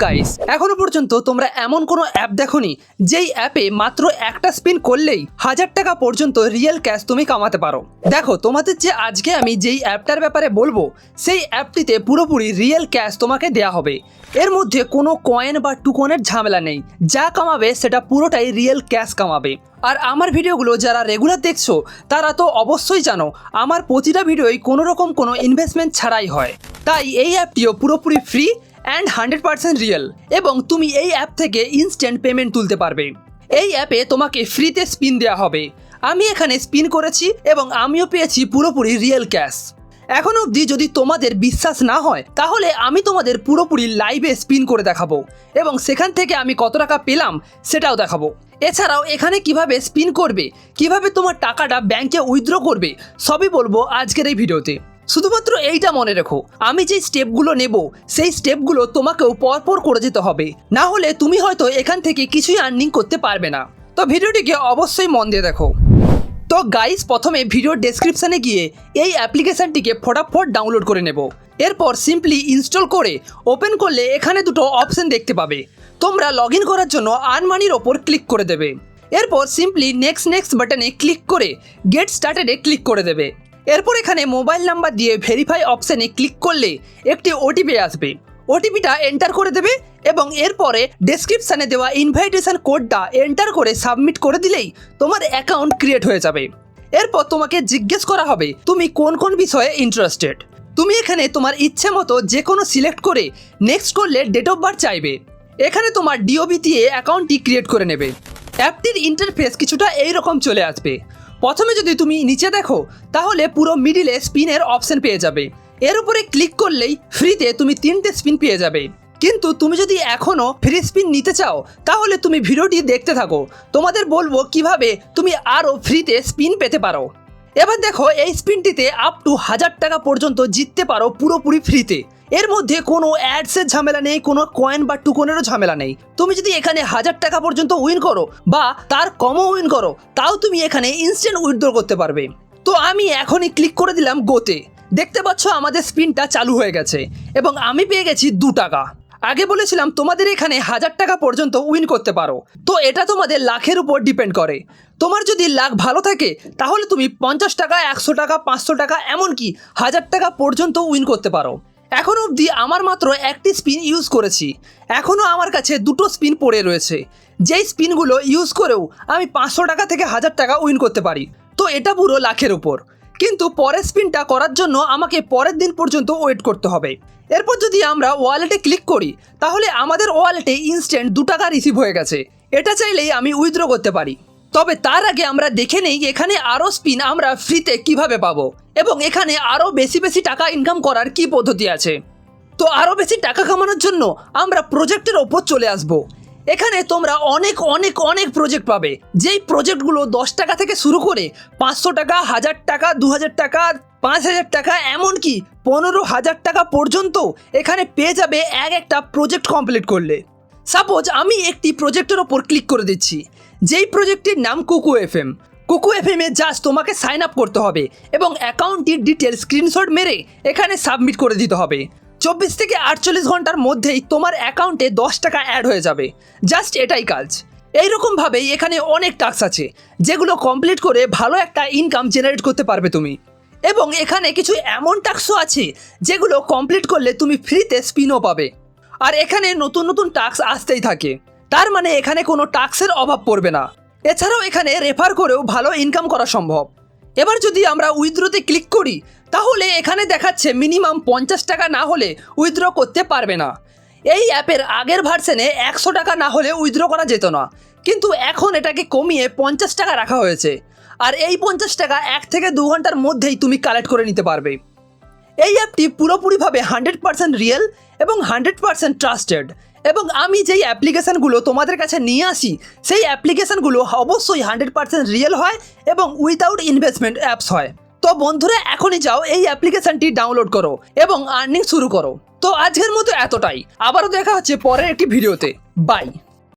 Guys, এখনো পর্যন্ত তোমরা এমন কোনো অ্যাপ দেখোনি যেই অ্যাপে মাত্র একটা স্পিন করলেই 1000 টাকা পর্যন্ত রিয়েল ক্যাশ তুমি কামাতে পারো। দেখো, তোমাদের যে আজকে আমি যেই অ্যাপটার ব্যাপারে বলবো সেই অ্যাপটিতে পুরোপুরি রিয়েল ক্যাশ তোমাকে দেয়া হবে। এর মধ্যে কোনো কয়েন বা টুকনের ঝামেলা নেই, যা কামাবে সেটা পুরোটাই রিয়েল ক্যাশ কামাবে। আর আমার ভিডিওগুলো যারা রেগুলার দেখছো তারা তো অবশ্যই জানো আমার প্রতিটা ভিডিওই কোনো রকম কোনো ইনভেস্টমেন্ট ছাড়াই হয়। তাই এই অ্যাপটিও পুরোপুরি ফ্রি অ্যান্ড 100% রিয়েল, এবং তুমি এই অ্যাপ থেকে ইনস্ট্যান্ট পেমেন্ট তুলতে পারবে। এই অ্যাপে তোমাকে ফ্রিতে স্পিন দেওয়া হবে। আমি এখানে স্পিন করেছি এবং আমিও পেয়েছি পুরোপুরি রিয়েল ক্যাশ। এখন অবধি যদি তোমাদের বিশ্বাস না হয় তাহলে আমি তোমাদের পুরোপুরি লাইভে স্পিন করে দেখাবো এবং সেখান থেকে আমি কত টাকা পেলাম সেটাও দেখাবো। এছাড়াও এখানে কিভাবে স্পিন করবে, কিভাবে তোমার টাকাটা ব্যাংকে উইথড্র করবে, সবই বলবো আজকের এই ভিডিওতে। শুধুমাত্র এইটা মনে রেখো, আমি যে স্টেপগুলো নেব সেই স্টেপগুলো তোমাকেও পরপর করে যেতে হবে, না হলে তুমি হয়তো এখান থেকে কিছুই আর্নিং করতে পারবে না। তো ভিডিওটিকে অবশ্যই মন দিয়ে দেখো। তো গাইস, প্রথমে ভিডিওর ডেসক্রিপশানে গিয়ে এই অ্যাপ্লিকেশানটিকে ফটাফট ডাউনলোড করে নেব। এরপর সিম্পলি ইনস্টল করে ওপেন করলে এখানে দুটো অপশন দেখতে পাবে। তোমরা লগ ইন করার জন্য আর্ন মানির ওপর ক্লিক করে দেবে। এরপর সিম্পলি নেক্সট বাটনে ক্লিক করে গেট স্টার্টেডে ক্লিক করে দেবে। এরপর এখানে মোবাইল নাম্বার দিয়ে ভেরিফাই অপশানে ক্লিক করলে একটি ওটিপি আসবে। ওটিপিটা এন্টার করে দেবে এবং এরপরে ডেসক্রিপশানে দেওয়া ইনভাইটেশন কোডটা এন্টার করে সাবমিট করে দিলেই তোমার অ্যাকাউন্ট ক্রিয়েট হয়ে যাবে। এরপর তোমাকে জিজ্ঞেস করা হবে তুমি কোন কোন বিষয়ে ইন্টারেস্টেড। তুমি এখানে তোমার ইচ্ছে মতো যে কোনো সিলেক্ট করে নেক্সট করলে ডেট অফ বার্থ চাইবে। এখানে তোমার ডিওবি দিয়ে অ্যাকাউন্টটি ক্রিয়েট করে নেবে। অ্যাপটির ইন্টারফেস কিছুটা এইরকম চলে আসবে। প্রথমে যদি তুমি নিচে দেখো তাহলে পুরো মিডিলে স্পিনের অপশন পেয়ে যাবে। এর উপরে ক্লিক করলেই ফ্রিতে তুমি 3টে স্পিন পেয়ে যাবে। কিন্তু তুমি যদি এখনও ফ্রি স্পিন নিতে চাও তাহলে তুমি ভিডিওটি দেখতে থাকো, তোমাদের বলবো কিভাবে তুমি আরও ফ্রিতে স্পিন পেতে পারো। এবার দেখো, এই স্পিনটিতে আপ টু 1000 টাকা পর্যন্ত জিততে পারো পুরোপুরি ফ্রিতে। এর মধ্যে কোনো অ্যাডসের ঝামেলা নেই, কোনো কয়েন বা টুকনেরও ঝামেলা নেই। তুমি যদি এখানে 1000 টাকা পর্যন্ত উইন করো বা তার কমও উইন করো তাও তুমি এখানে ইনস্ট্যান্ট উইথড্র করতে পারবে। তো আমি এখনই ক্লিক করে দিলাম গোতে। দেখতে পাচ্ছ আমাদের স্পিনটা চালু হয়ে গেছে এবং আমি পেয়ে গেছি 2 টাকা। আগে বলেছিলাম তোমাদের এখানে 1000 টাকা পর্যন্ত উইন করতে পারো। তো এটা তোমাদের লাখের উপর ডিপেন্ড করে। তোমার যদি লাখ ভালো থাকে তাহলে তুমি 50 টাকা, 100 টাকা, 500 টাকা, এমনকি 1000 টাকা পর্যন্ত উইন করতে পারো। এখন অবধি আমার মাত্র একটি স্পিন ইউজ করেছি, এখনও আমার কাছে 2টো স্পিন পড়ে রয়েছে। যেই স্পিনগুলো ইউজ করেও আমি 500 টাকা থেকে 1000 টাকা উইন করতে পারি। তো এটা পুরো লাখের উপর। কিন্তু পরের স্পিনটা করার জন্য আমাকে পরের দিন পর্যন্ত ওয়েট করতে হবে। এরপর যদি আমরা ওয়ালেটে ক্লিক করি তাহলে আমাদের ওয়ালেটে ইনস্ট্যান্ট 2 টাকা রিসিভ হয়ে গেছে। এটা চাইলেই আমি উইথড্র করতে পারি। তবে তার আগে আমরা দেখে নেই এখানে আরও স্পিন আমরা ফ্রিতে কিভাবে পাবো এবং এখানে আরও বেশি টাকা ইনকাম করার কি পদ্ধতি আছে। তো আরও বেশি টাকা কামানোর জন্য আমরা প্রজেক্টের ওপর চলে আসব। এখানে তোমরা অনেক প্রজেক্ট পাবে, যেই প্রজেক্টগুলো 10 টাকা থেকে শুরু করে 500 টাকা, 1000 টাকা, 2000 টাকা, 5000 টাকা, এমনকি 15,000 টাকা পর্যন্ত এখানে পেয়ে যাবে একটা প্রজেক্ট কমপ্লিট করলে। সাপোজ আমি একটি প্রজেক্টের ওপর ক্লিক করে দিচ্ছি, যেই প্রজেক্টটির নাম কুকু এফএম। কুকু এফএমে জাস্ট তোমাকে সাইন আপ করতে হবে এবং অ্যাকাউন্টটির ডিটেল স্ক্রিনশট মেরে এখানে সাবমিট করে দিতে হবে। 24 থেকে 48 ঘন্টার মধ্যেই তোমার অ্যাকাউন্টে 10 টাকা অ্যাড হয়ে যাবে। জাস্ট এটাই কাজ। এইরকমভাবেই এখানে অনেক টাস্ক আছে যেগুলো কমপ্লিট করে ভালো একটা ইনকাম জেনারেট করতে পারবে তুমি। এবং এখানে কিছু এমন টাস্কও আছে যেগুলো কমপ্লিট করলে তুমি ফ্রিতে স্পিনও পাবে। আর এখানে নতুন টাস্ক আসতেই থাকে, তার মানে এখানে কোনো টাস্কের অভাব পড়বে না। এছাড়াও এখানে রেফার করেও ভালো ইনকাম করা সম্ভব। এবার যদি আমরা উইথড্রতে ক্লিক করি তাহলে এখানে দেখাচ্ছে মিনিমাম 50 টাকা না হলে উইথড্র করতে পারবে না। এই অ্যাপের আগের ভার্সনে 100 টাকা না হলে উইথড্র করা যেত না, কিন্তু এখন এটাকে কমিয়ে 50 টাকা রাখা হয়েছে। আর এই 50 টাকা 1 থেকে 2 ঘন্টার মধ্যেই তুমি কালেক্ট করে নিতে পারবে। এই অ্যাপটি পুরোপুরিভাবে 100% রিয়েল এবং 100% ট্রাস্টেড। এবং আমি যেই অ্যাপ্লিকেশানগুলো তোমাদের কাছে নিয়ে আসি সেই অ্যাপ্লিকেশানগুলো অবশ্যই 100% রিয়েল হয় এবং উইদাউট ইনভেস্টমেন্ট অ্যাপস হয়। তো বন্ধুরা, এখনই যাও এই অ্যাপ্লিকেশানটি ডাউনলোড করো এবং আর্নিং শুরু করো। তো আজকের মতো এতটাই, আবারও দেখা হচ্ছে পরের একটি ভিডিওতে। বাই।